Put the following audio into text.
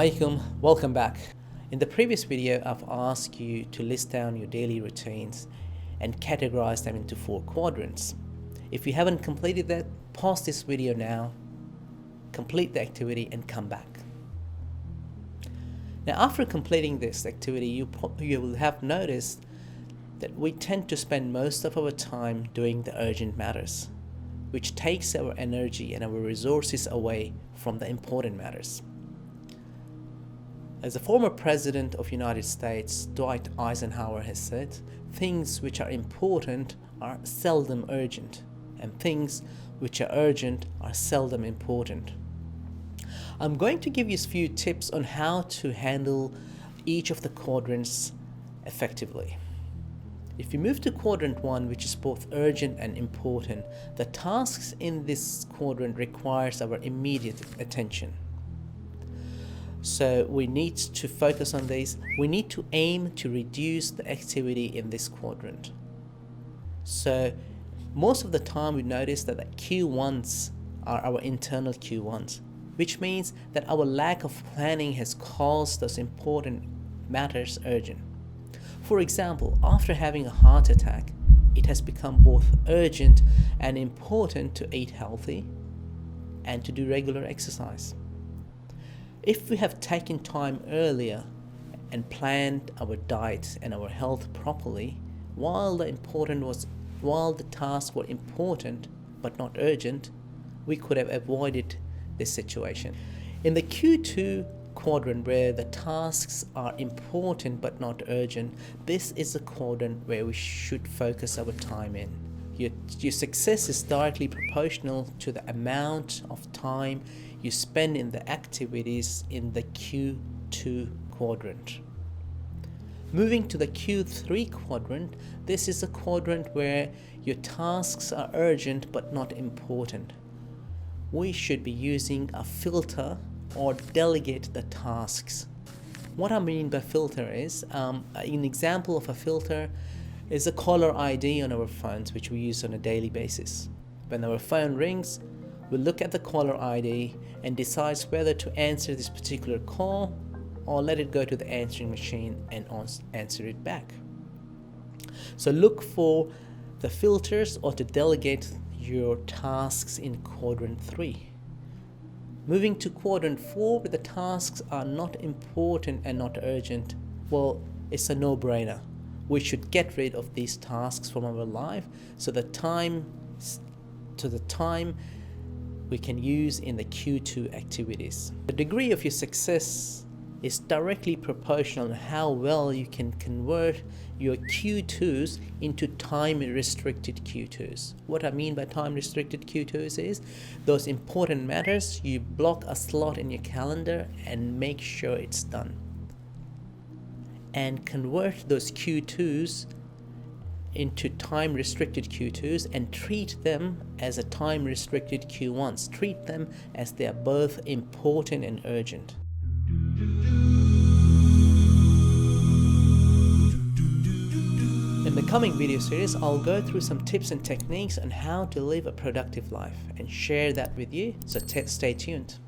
alaikum, welcome back. In the previous video, I've asked you to list down your daily routines and categorize them into 4 quadrants. If you haven't completed that, pause this video now, complete the activity and come back. Now after completing this activity, you will have noticed that we tend to spend most of our time doing the urgent matters, which takes our energy and our resources away from the important matters. As the former President of the United States, Dwight Eisenhower, has said, things which are important are seldom urgent, and things which are urgent are seldom important. I'm going to give you a few tips on how to handle each of the quadrants effectively. If you move to quadrant 1, which is both urgent and important, the tasks in this quadrant requires our immediate attention. So we need to focus on these. We need to aim to reduce the activity in this quadrant. So most of the time we notice that the Q1s are our internal Q1s, which means that our lack of planning has caused those important matters urgent. For example, after having a heart attack, it has become both urgent and important to eat healthy and to do regular exercise. If we have taken time earlier and planned our diet and our health properly, while the tasks were important but not urgent, we could have avoided this situation. In the Q2 quadrant, where the tasks are important but not urgent, this is a quadrant where we should focus our time in. Your success is directly proportional to the amount of time you spend in the activities in the Q2 quadrant. Moving to the Q3 quadrant, this is a quadrant where your tasks are urgent but not important. We should be using a filter or delegate the tasks. What I mean by filter is, an example of a filter is a caller ID on our phones, which we use on a daily basis. When our phone rings, we look at the caller ID and decides whether to answer this particular call or let it go to the answering machine and answer it back. So look for the filters or to delegate your tasks in quadrant 3. Moving to quadrant 4, where the tasks are not important and not urgent, well, it's a no-brainer. We should get rid of these tasks from our life so the time we can use in the Q2 activities. The degree of your success is directly proportional to how well you can convert your Q2s into time-restricted Q2s. What I mean by time-restricted Q2s is those important matters, you block a slot in your calendar and make sure it's done. And convert those Q2s into time-restricted Q2s and treat them as a time-restricted Q1s. Treat them as they are both important and urgent. In the coming video series, I'll go through some tips and techniques on how to live a productive life and share that with you, so stay tuned.